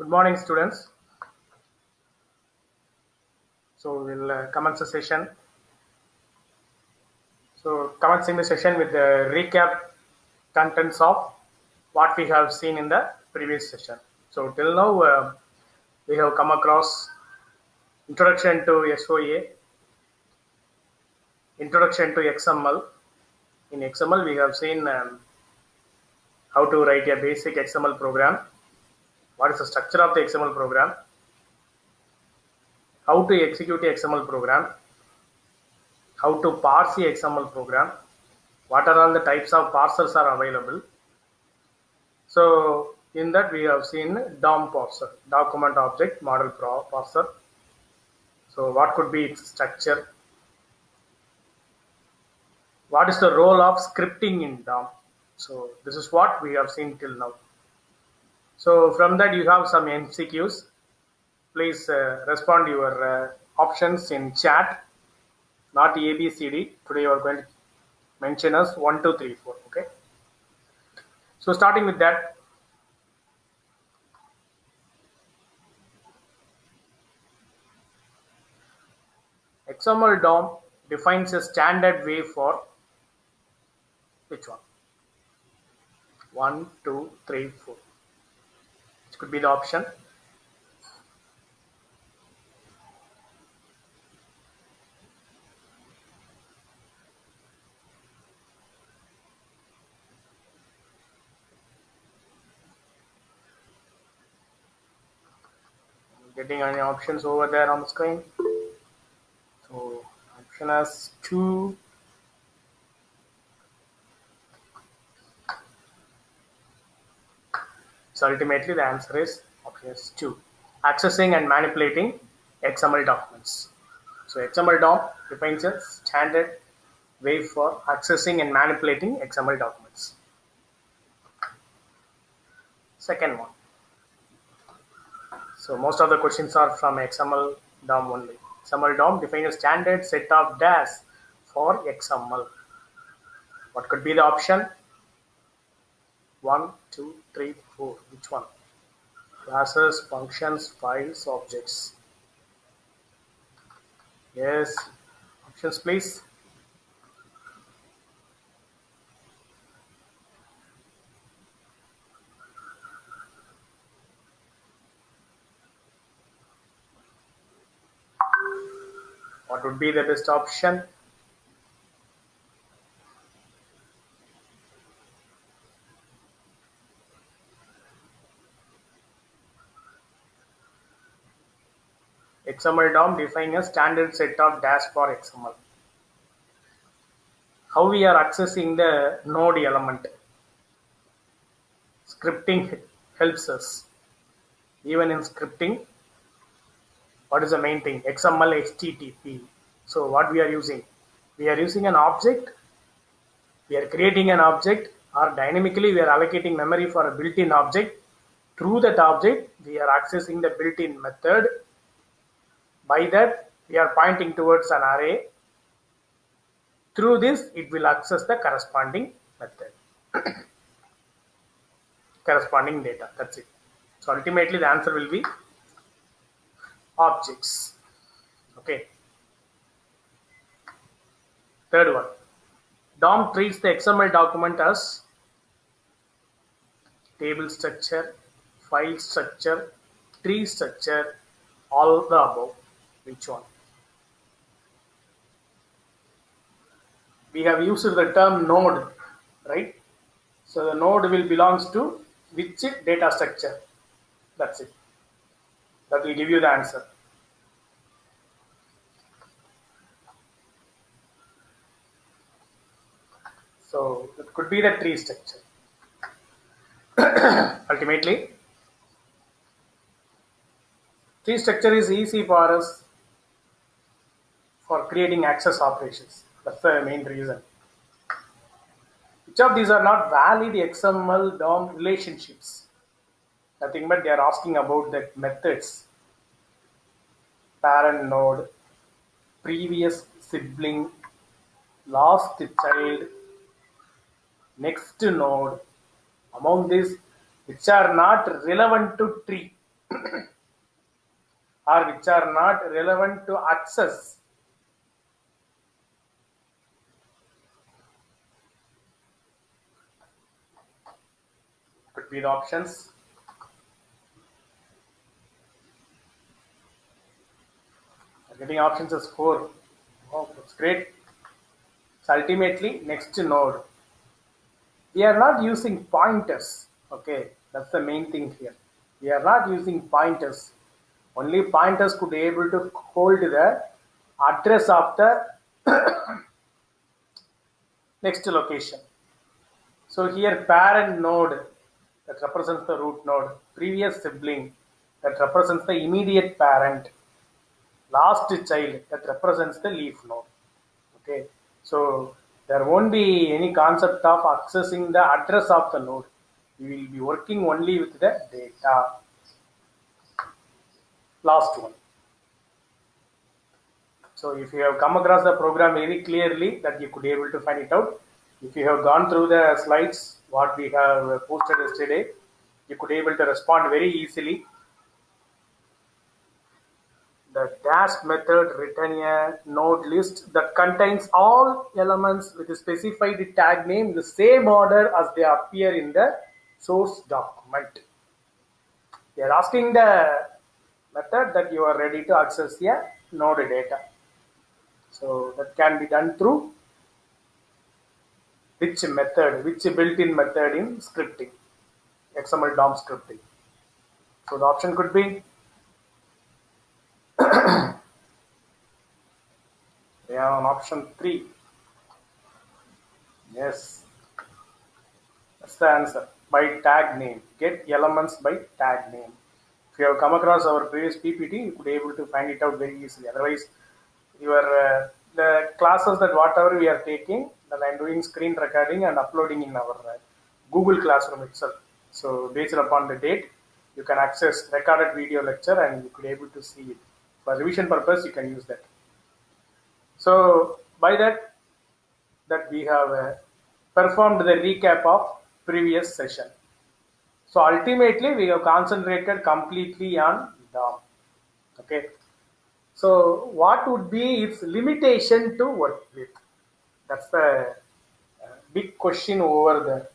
Good morning, students. So we'll commence the session. So commencing the session with the recap contents of what we have seen in the previous session. So till now we have come across introduction to SOA, introduction to XML. In XML we have seen how to write a basic XML program, what is the structure of the XML program, how to execute the XML program, how to parse the XML program, what are all the types of parsers are available. So in that we have seen DOM parser, document object model parser. So what could be its structure? What is the role of scripting in DOM? So this is what we have seen till now. So from that you have some MCQs. Please respond your options in chat, not ABCD. Today you are going to mention us 1, 2, 3, 4. Okay. So starting with that, XML DOM defines a standard way for which one? 1, 2, 3, 4. Which could be the option. Getting any options over there on the screen. So option as 2. So ultimately the answer is option is 2. Accessing and manipulating XML documents. So XML DOM defines a standard way for accessing and manipulating XML documents. Second one. So most of the questions are from XML DOM only. XML DOM defines a standard set of DAS for XML. What could be the option? 1, 2, 3, 4. Which one? Classes, functions, files, objects. Yes. Options, please. What would be the best option? XML DOM defines a standard set of DAS for XML. How we are accessing the node element? Scripting helps us. Even in scripting, what is the main thing? XML HTTP. So what we are using? We are using an object. We are creating an object, or dynamically we are allocating memory for a built-in object. Through that object, we are accessing the built-in method. By that, we are pointing towards an array. Through this, it will access the corresponding method, corresponding data. That's it. So ultimately, the answer will be objects. Okay. Third one. DOM treats the XML document as table structure, file structure, tree structure, all the above. Which one? We have used the term node, right? So the node will belongs to which data structure? That's it. That will give you the answer. So it could be the tree structure. Ultimately, tree structure is easy for us for creating access operations. That's the main reason. Which of these are not valid XML DOM relationships? Nothing but they are asking about the methods. Parent node, previous sibling, last child, next node. Among these, which are not relevant to tree. or which are not relevant to access. Could be the options. Getting options is 4. Oh, that's great. So ultimately, next node. We are not using pointers. Okay, that's the main thing here. We are not using pointers. Only pointers could be able to hold the address of the next location. So here parent node that represents the root node, previous sibling that represents the immediate parent, last child that represents the leaf node. Okay, so there won't be any concept of accessing the address of the node. We will be working only with the data. Last one. So if you have come across the program very clearly, that you could be able to find it out. If you have gone through the slides what we have posted yesterday, you could be able to respond very easily. The dash method return a node list that contains all elements with a specified tag name in the same order as they appear in the source document. They are asking the method that you are ready to access a node data. So that can be done through which method, which built-in method in scripting, XML DOM scripting. So the option could be we have an option 3. Yes, that's the answer. By tag name, get elements by tag name. If you have come across our previous PPT, you could be able to find it out very easily. Otherwise, your the classes that whatever we are taking, that I am doing screen recording and uploading in our Google Classroom itself. So based upon the date, you can access recorded video lecture and you could be able to see it. For revision purpose, you can use that. So by that we have performed the recap of previous session. So ultimately, we have concentrated completely on DOM. Okay. So what would be its limitation to work with? That's the big question over there.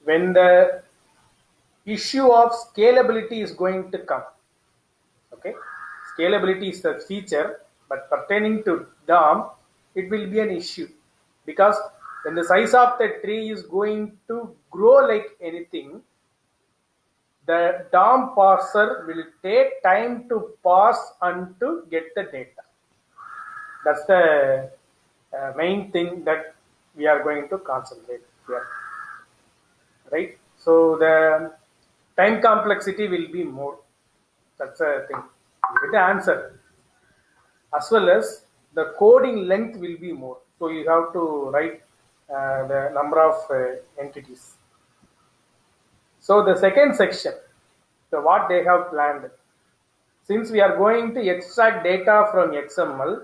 When the issue of scalability is going to come. Okay. Scalability is the feature, but pertaining to DOM, it will be an issue. Because when the size of the tree is going to grow like anything, the DOM parser will take time to parse and to get the data. That's the main thing that we are going to concentrate here. Right? So the time complexity will be more. That's the thing. You get the answer. As well as the coding length will be more. So you have to write the number of entities. So the second section, so what they have planned, since we are going to extract data from XML,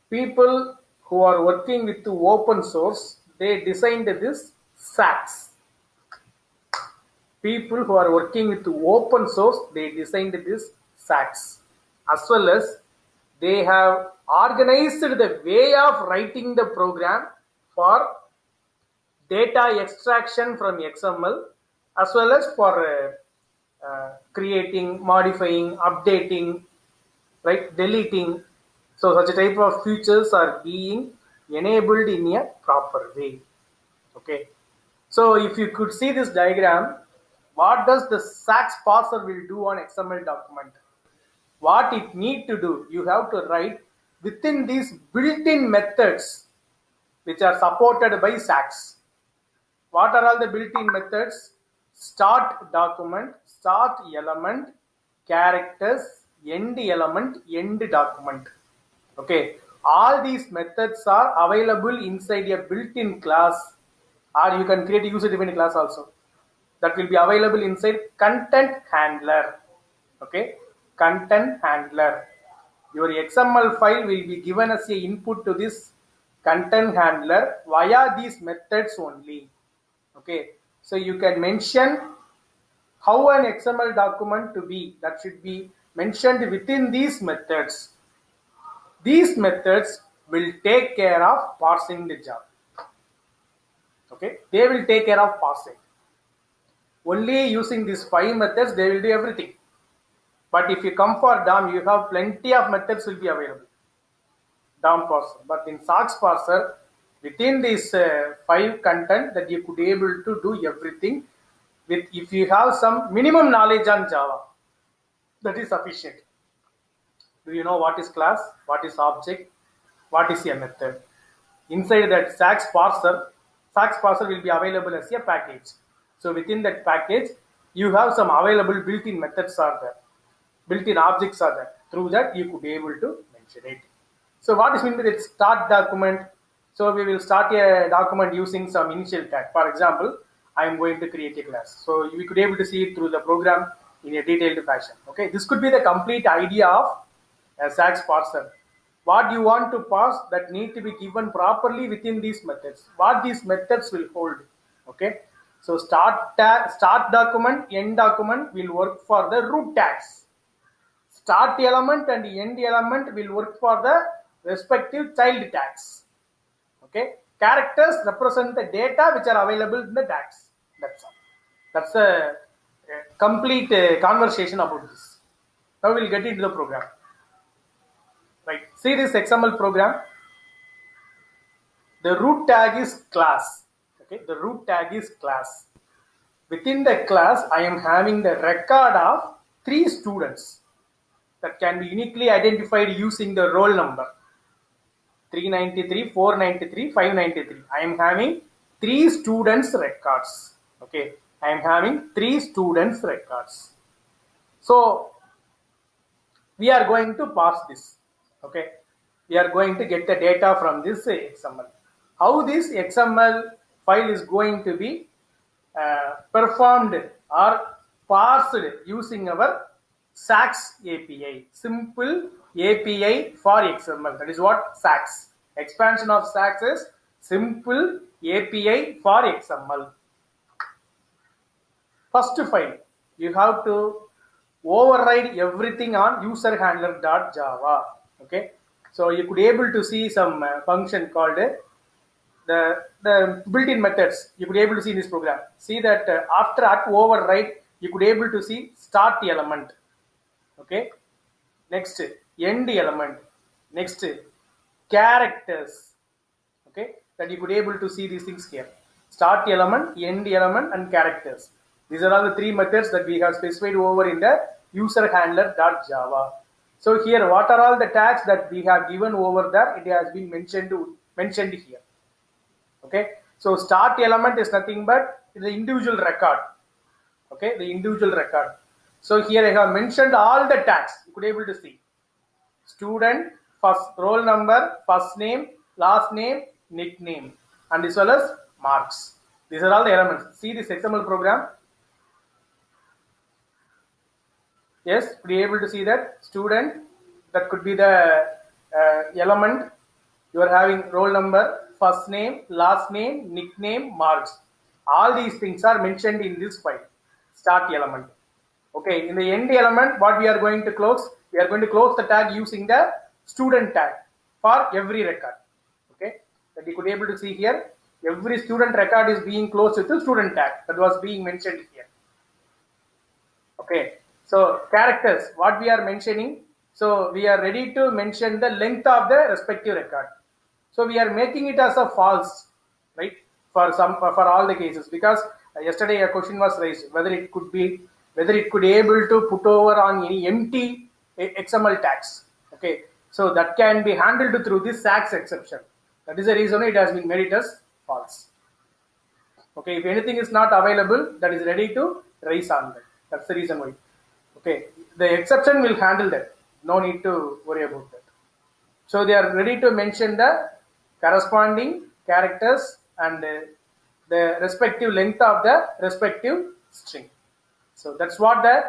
people who are working with the open source, they designed this SACS. People who are working with the open source, they designed this SACS. As well as they have organized the way of writing the program for data extraction from XML, as well as for creating, modifying, updating, right, deleting. So such a type of features are being enabled in a proper way. Okay. So if you could see this diagram, what does the SACS parser will do on XML document? What it need to do, you have to write within these built-in methods which are supported by SACS. What are all the built-in methods? Start document, start element, characters, end element, end document. Okay, all these methods are available inside a built-in class, or you can create a user-defined class also. That will be available inside content handler. Okay, content handler. Your XML file will be given as a input to this content handler via these methods only. Okay, so you can mention how an XML document to be, that should be mentioned within these methods. These methods will take care of parsing the job. Okay, they will take care of parsing. Only using these 5 methods, they will do everything. But if you come for DOM, you have plenty of methods will be available. DOM parser. But in SOX parser, within these 5 content, that you could able to do everything with, if you have some minimum knowledge on Java, that is sufficient. Do you know what is class, what is object, what is a method? Inside that SOX parser will be available as a package. So within that package, you have some available built-in methods are there, built-in objects are there. Through that, you could be able to mention it. So what is meant by that start document? So we will start a document using some initial tag. For example, I am going to create a class. So we could be able to see it through the program in a detailed fashion. Okay, this could be the complete idea of a SOX parser. What you want to parse, that need to be given properly within these methods. What these methods will hold. Okay, so start document, end document will work for the root tags. Start element and end element will work for the respective child tags. Okay, characters represent the data which are available in the tags. That's all. That's a complete conversation about this. Now we'll get into the program. Right. See this XML program. The root tag is class. Okay. The root tag is class. Within the class, I am having the record of 3 students that can be uniquely identified using the roll number. 393, 493, 593. I am having 3 students records. Okay. I am having 3 students records. So we are going to parse this. Okay, we are going to get the data from this XML. How this XML file is going to be performed or parsed using our SOX API, simple API for XML. That is what SOX. Expansion of SOX is simple API for XML. First file, you have to override everything on userhandler.java. Okay, so you could able to see some function called the built-in methods. You could able to see in this program. See that after override, you could able to see start element. Okay, next end element, next characters. Okay, that you could able to see these things here. Start element, end element, and characters. These are all the 3 methods that we have specified over in the userhandler.java. So here, what are all the tags that we have given over there? It has been mentioned here. Okay, so start element is nothing but the individual record. Okay, the individual record. So here I have mentioned all the tags. You could be able to see student, first roll number, first name, last name, nickname, and as well as marks. These are all the elements. See this XML program. Yes, be able to see that student, that could be the element. You are having roll number, first name, last name, nickname, marks. All these things are mentioned in this file, start element. Okay, in the end element, what we are going to close? We are going to close the tag using the student tag for every record. Okay, that you could be able to see here. Every student record is being closed with the student tag that was being mentioned here. Okay. So characters, what we are mentioning, so we are ready to mention the length of the respective record. So we are making it as a false, right? For all the cases, because yesterday a question was raised whether it could able to put over on any empty XML tags. Okay, so that can be handled through this SOX exception. That is the reason it has been made it as false. Okay, if anything is not available, that is ready to raise on that. That's the reason why. Okay, the exception will handle that. No need to worry about that. So they are ready to mention the corresponding characters and the respective length of the respective string. So that's what the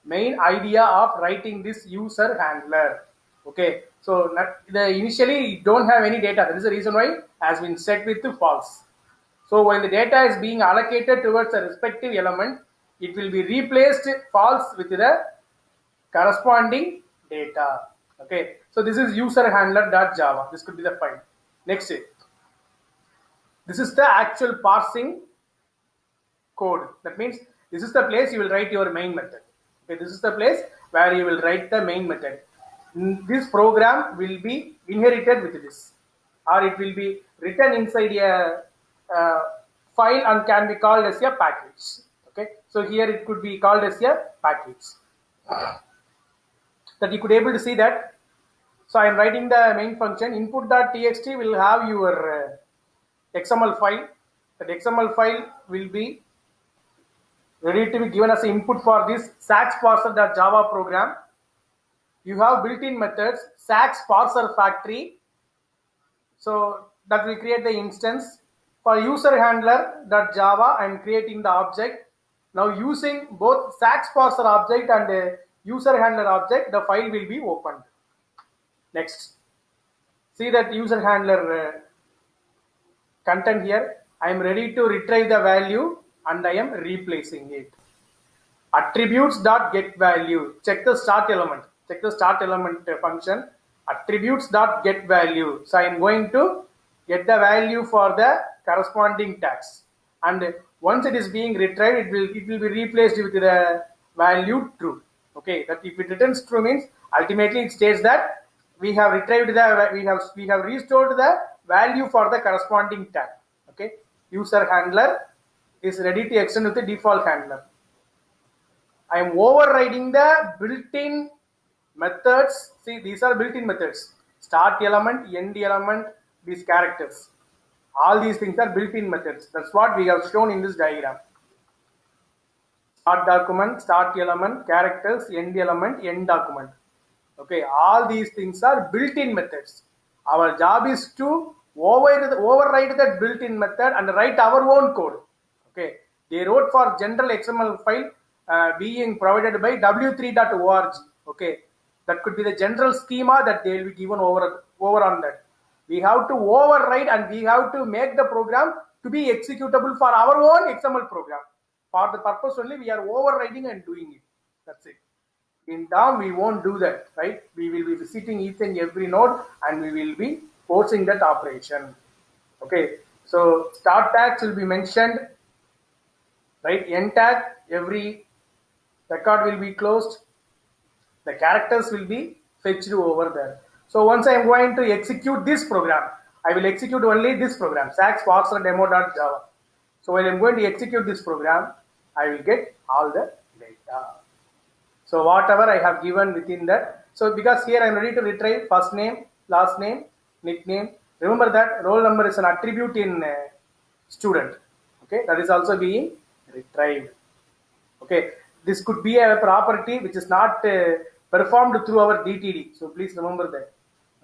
main idea of writing this user handler. Okay, so initially don't have any data. That is the reason why has been set with false. So while the data is being allocated towards a respective element, it will be replaced false with the corresponding data. Okay, so this is user handler.java. This could be the file. Next, this is the actual parsing code. That means this is the place you will write your main method. Okay, this is the place where you will write the main method. This program will be inherited with this, or it will be written inside a file and can be called as a package. Okay, so here it could be called as a package. That you could able to see that. So I am writing the main function. Input.txt will have your XML file. That XML file will be ready to be given as input for this sax parser.java program. You have built-in methods sax parser factory. So that will create the instance. For user handler.java, I am creating the object. Now using both sax parser object and user handler object, the file will be opened. Next, see that user handler content here. I am ready to retrieve the value and I am replacing it. Attributes.getValue. Check the start element. Check the start element function. Attributes.getValue. So I am going to get the value for the corresponding tags. And once it is being retrieved, it will be replaced with the value true. Okay, that if it returns true means ultimately it states that we have retrieved the we have restored the value for the corresponding tag. Okay, user handler is ready to extend with the default handler. I am overriding the built-in methods. See, these are built-in methods. Start element, end element, these characters. All these things are built-in methods. That's what we have shown in this diagram. Start document, start element, characters, end element, end document. Okay, all these things are built-in methods. Our job is to override that built-in method and write our own code. Okay, they wrote for general XML file being provided by w3.org. Okay, that could be the general schema that they will be given over on that. We have to override and we have to make the program to be executable for our own XML program. For the purpose only, we are overriding and doing it. That's it. In DOM, we won't do that, right? We will be visiting each and every node and we will be forcing that operation. Okay, so start tags will be mentioned, right? End tag, every record will be closed. The characters will be fetched over there. So once I am going to execute this program, I will execute only this program, sax parser demo.java. So when I am going to execute this program, I will get all the data. So whatever I have given within that. So because here I am ready to retrieve first name, last name, nickname. Remember that roll number is an attribute in student. Okay, that is also being retrieved. Okay, this could be a property which is not performed through our DTD. So please remember that.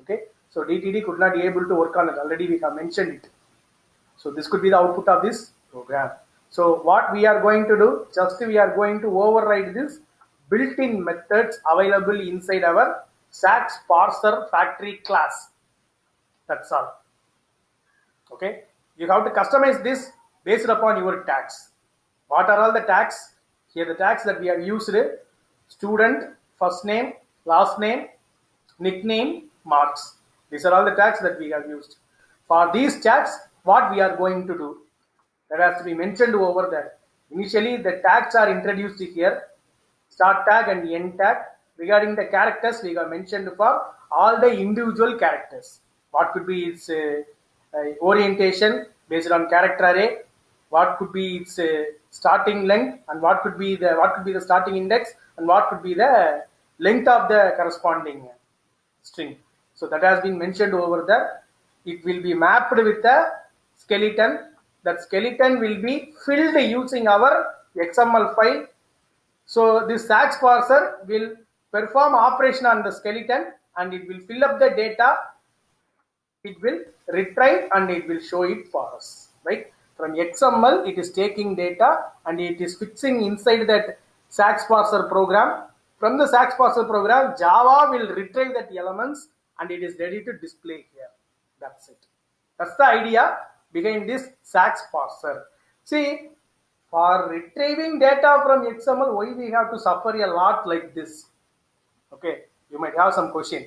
Okay, so DTD could not be able to work on it. Already we have mentioned it. So this could be the output of this program. So what we are going to do, just we are going to override this built-in methods available inside our sax parser factory class. That's all. Okay, you have to customize this based upon your tags. What are all the tags? Here the tags that we have used: student, first name, last name, nickname, marks. These are all the tags that we have used. For these tags, what we are going to do, that has to be mentioned over there. Initially, the tags are introduced here, start tag and end tag. Regarding the characters, we have mentioned for all the individual characters. What could be its orientation based on character array? What could be its starting length, and what could be the starting index, and what could be the length of the corresponding string. So that has been mentioned over there. It will be mapped with a skeleton. That skeleton will be filled using our XML file. So this sax parser will perform operation on the skeleton and it will fill up the data. It will retrieve and it will show it for us, right? From XML, it is taking data and it is fixing inside that sax parser program. From the sax parser program, Java will retrieve that elements and it is ready to display here. That's it. That's the idea behind this sax parser. See, For retrieving data from XML, why we have to suffer a lot like this? Okay, you might have some question.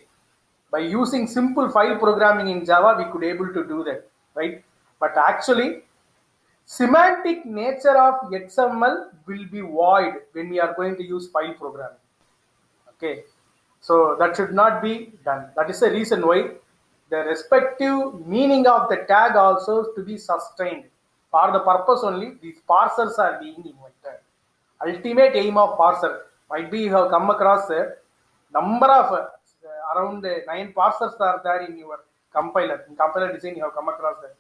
By using simple file programming in Java, we could able to do that, right? But actually, semantic nature of XML will be void when we are going to use file programming. Okay, so that should not be done. That is the reason why the respective meaning of the tag also to be sustained. For the purpose only, these parsers are being invented. Ultimate aim of parser might be you have come across a number of around 9 parsers are there in your compiler. In compiler design, you have come across that.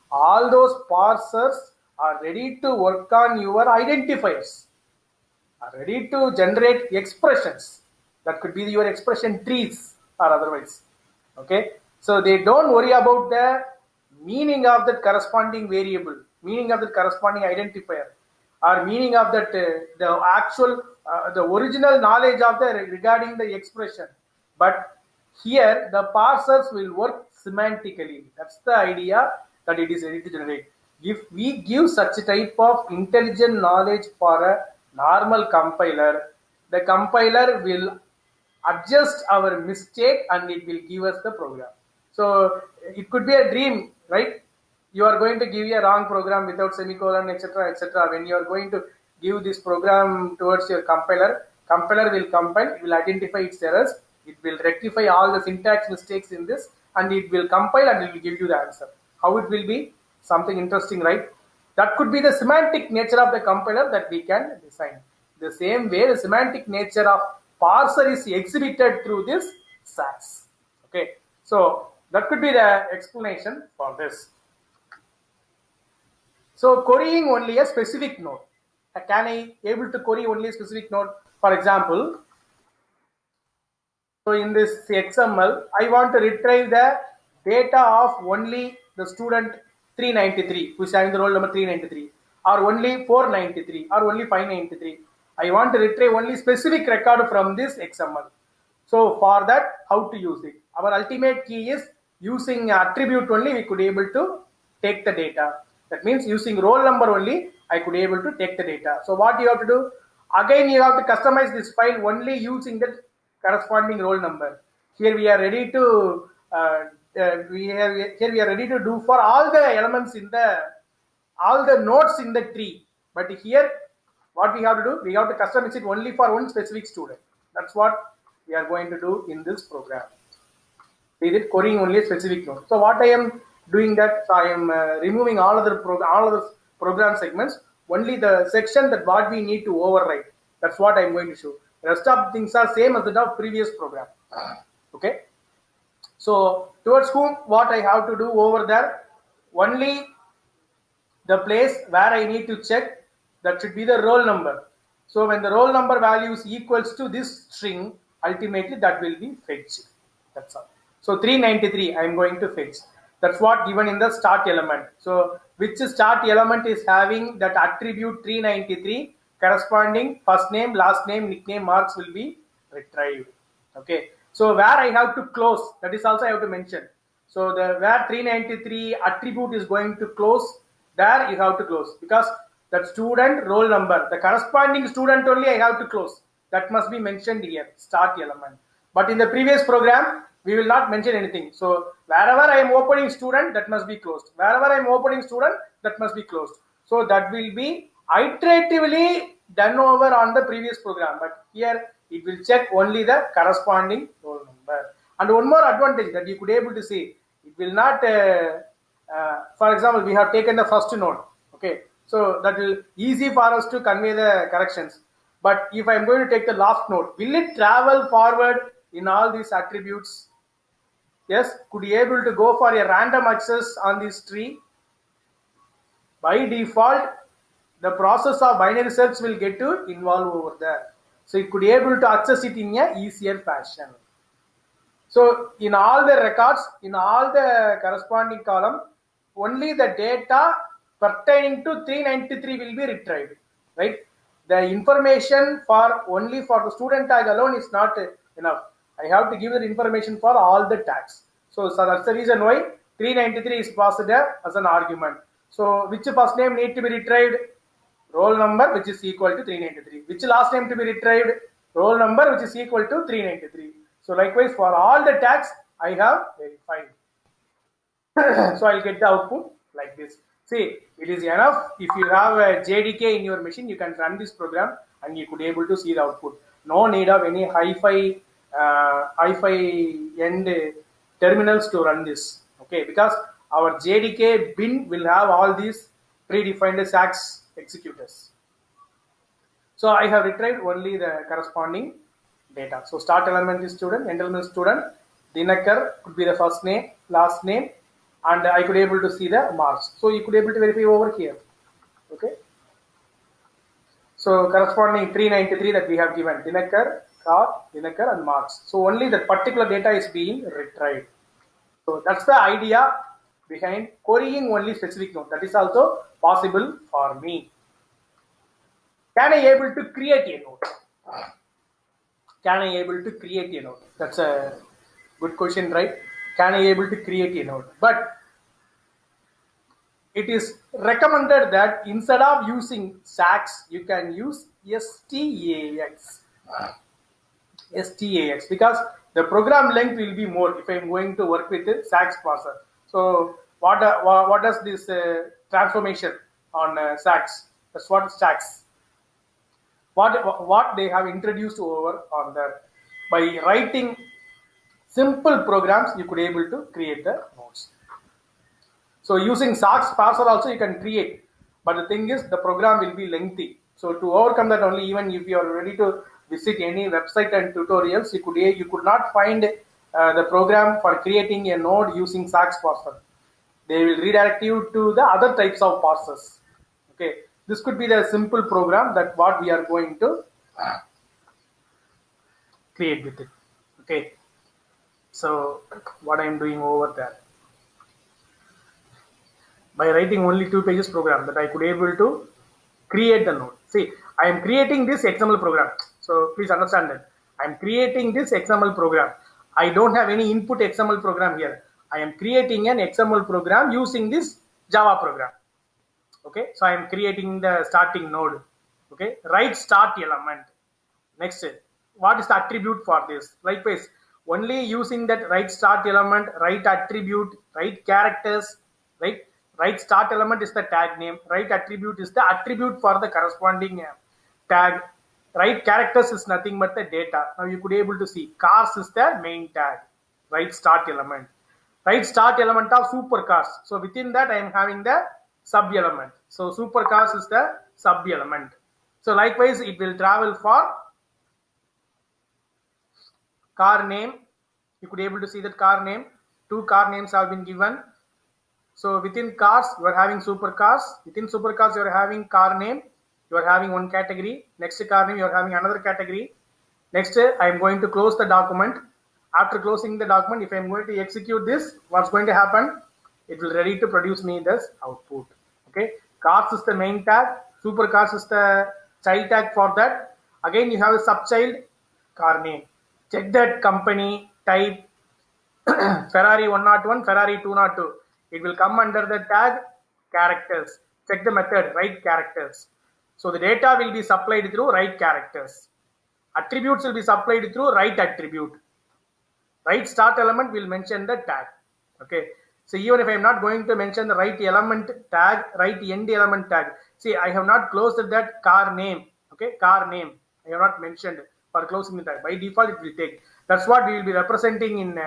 All those parsers are ready to work on your identifiers, are ready to generate expressions. That could be your expression trees or otherwise. Okay, so they don't worry about the meaning of that corresponding variable, meaning of the corresponding identifier, or meaning of that the actual the original knowledge of the regarding the expression. But here the parsers will work semantically. That's the idea that it is ready to generate. If we give such a type of intelligent knowledge for a normal compiler, the compiler will adjust our mistake and it will give us the program. So it could be a dream, right? You are going to give a wrong program without semicolon, etc., etc. When you are going to give this program towards your compiler will compile, it will identify its errors, it will rectify all the syntax mistakes in this, and it will compile and it will give you the answer. How it will be? Something interesting, right? That could be the semantic nature of the compiler that we can design. The same way, the semantic nature of parser is exhibited through this SAS. Okay, so that could be the explanation for this. So querying only a specific node. Can I able to query only a specific node? For example, so in this XML, I want to retrieve the data of only the student 393, who is having the roll number 393, or only 493, or only 593. I want to retrieve only specific record from this XML. So for that, how to use it? Our ultimate key is using attribute only we could able to take the data. That means using roll number only I could able to take the data. So what you have to do? Again, you have to customize this file only using the corresponding roll number. Here we are ready to here we are ready to do for all the elements in the all the nodes in the tree. But here, what we have to do? We have to customize it only for one specific student. That's what we are going to do in this program. We did querying only a specific node. So what I am doing that, so I am removing all other program segments. Only the section that what we need to override. That's what I am going to show. The rest of things are same as the previous program. Okay. So towards whom what I have to do over there? Only the place where I need to check, that should be the roll number. So when the roll number value is equals to this string, ultimately that will be fetched. That's all. So 393 I am going to fetch. That's what given in the start element. So which start element is having that attribute 393, corresponding first name, last name, nickname, marks will be retrieved. Okay. So where I have to close, that is also I have to mention. So the where 393 attribute is going to close, there you have to close, because that student roll number, the corresponding student only I have to close. That must be mentioned here, start element. But in the previous program, we will not mention anything. So wherever I am opening student, that must be closed. Wherever I am opening student, that must be closed. So that will be iteratively done over on the previous program. But here it will check only the corresponding roll number. And one more advantage that you could able to see, it will not, for example, we have taken the first node. Okay, so that will easy for us to convey the corrections. But if I am going to take the last node, will it travel forward in all these attributes? Yes, could you able to go for a random access on this tree? By default, the process of binary search will get to involve over there. So it could be able to access it in a easier fashion. So in all the records, in all the corresponding column, only the data pertaining to 393 will be retrieved, right? The information for only for the student tag alone is not enough. I have to give the information for all the tags. So that's the reason why 393 is passed there as an argument. So which first name need to be retrieved? roll number which is equal to 393. Which last name to be retrieved? Roll number which is equal to 393. So likewise for all the tags I have verified. So I'll get the output like this. See, it is enough if you have a JDK in your machine, you can run this program and you could able to see the output. No need of any hi-fi end terminals to run this. Okay, because our JDK bin will have all these predefined SACS executors. So I have retrieved only the corresponding data. So start element is student, end element is student, Dinakar could be the first name, last name, and I could able to see the marks. So you could able to verify over here. Okay. So corresponding 393 that we have given Dinakar, Kar, Dinakar and marks. So only that particular data is being retrieved. So that's the idea behind querying only specific node. That is also possible for me. Can I able to create a node? Can I able to create a node? That's a good question, right? Can I able to create a node? But it is recommended that instead of using SACS, you can use STAX. STAX, because the program length will be more if I am going to work with the SACS parser. So what does this transformation on SACS? That's what SACS. What they have introduced over on that. By writing simple programs, you could able to create the nodes. So using SACS parser also you can create, but the thing is the program will be lengthy. So to overcome that only, even if you are ready to visit any website and tutorials, you could not find the program for creating a node using SACS parser. They will redirect you to the other types of parsers. Okay, this could be the simple program that what we are going to create with it. Okay, so what I am doing over there, by writing only 2 pages program that I could able to create the node. See, I am creating this XML program. So please understand that I am creating this XML program. I don't have any input XML program here. I am creating an XML program using this Java program. Okay, so I am creating the starting node. Okay, write start element. Next, what is the attribute for this? Likewise, only using that write start element, write attribute, write characters, right? Write start element is the tag name. Write attribute is the attribute for the corresponding tag. Write characters is nothing but the data. Now you could able to see cars is the main tag. Write start element. Write start element of supercars. So within that I am having the sub element. So supercars is the sub element. So likewise it will travel for car name. You could able to see that car name. 2 car names have been given. So within cars, you are having supercars. Within supercars, you are having car name. You are having one category. Next car name, you are having another category. Next, I am going to close the document. After closing the document, if I am going to execute this, what's going to happen? It will ready to produce me this output. Okay. Cars is the main tag. Supercars is the child tag for that. Again, you have a subchild car name. Check that company type Ferrari 101, Ferrari 202. It will come under the tag characters. Check the method, write characters. So the data will be supplied through write characters. Attributes will be supplied through write attribute. Write start element will mention the tag. Okay. So even if I am not going to mention the write element tag, write end element tag. See, I have not closed that car name. Okay, car name. I have not mentioned for closing the tag. By default, it will take. That's what we will be representing in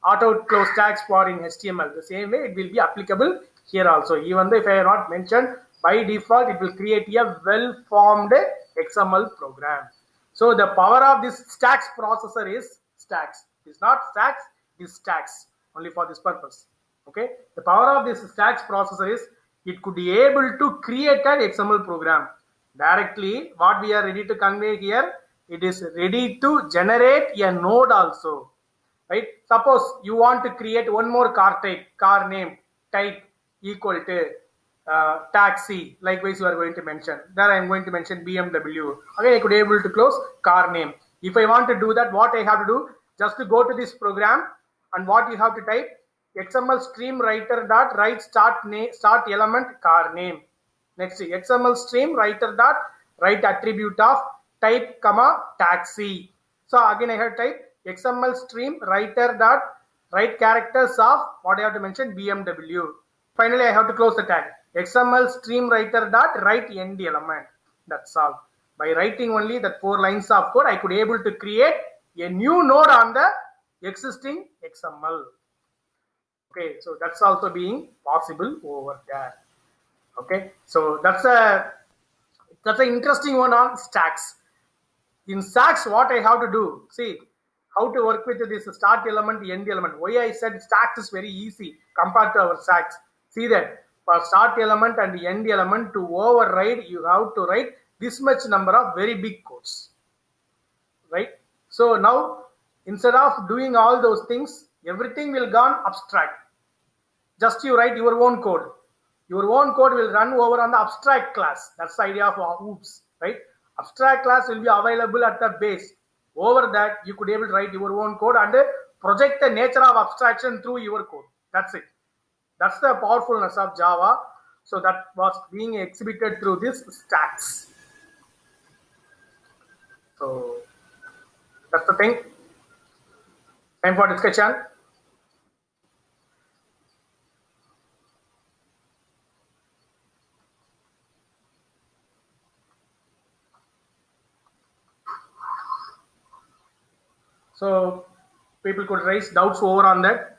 auto close tags for in HTML. The same way it will be applicable here also. Even though if I have not mentioned, by default it will create a well-formed XML program. So the power of this stacks processor is stacks. It's not stacks, it's stacks only for this purpose. Okay. The power of this stacks processor is it could be able to create an XML program directly. What we are ready to convey here, it is ready to generate a node also. Right? Suppose you want to create one more car type, car name type equal to taxi. Likewise, you are going to mention. There I am going to mention BMW. Again, I could be able to close car name. If I want to do that, what I have to do, just to go to this program and what you have to type XML stream writer dot write start name, start element car name. Next, XML stream writer dot write attribute of type comma taxi. So again I have type XML stream writer dot write characters of what I have to mention BMW. Finally, I have to close the tag. XML stream writer dot write end element. That's all. By writing only that 4 lines of code, I could able to create a new node on the existing XML. Okay, so that's also being possible over there. Okay, so that's an interesting one on stacks. In stacks, what I have to do, see how to work with this start element, end element. Why I said stacks is very easy compared to our stacks. See that for start element and end element to override, you have to write this much number of very big codes, right? So now instead of doing all those things, everything will gone abstract. Just you write your own code. Your own code will run over on the abstract class. That's the idea of OOPS, right? Abstract class will be available at the base. Over that, you could able to write your own code and project the nature of abstraction through your code. That's it. That's the powerfulness of Java. So that was being exhibited through this stacks. So that's the thing. Time for discussion. So people could raise doubts over on that.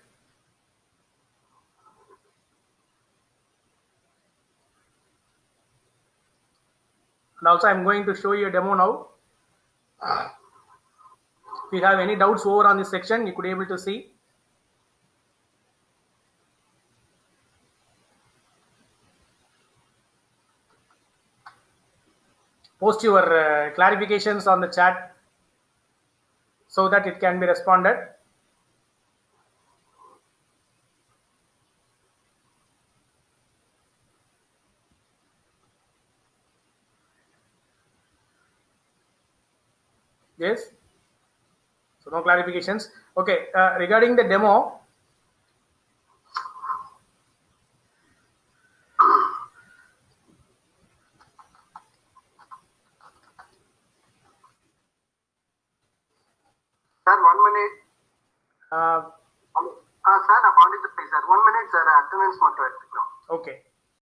And also I'm going to show you a demo now. If you have any doubts over on this section, you could be able to see. Post your clarifications on the chat so that it can be responded. Yes. So no clarifications. Okay. Regarding the demo, sir, 1 minute. Sir, apologize, sir. 1 minute, sir. Attendance mattu eduthukom. Okay.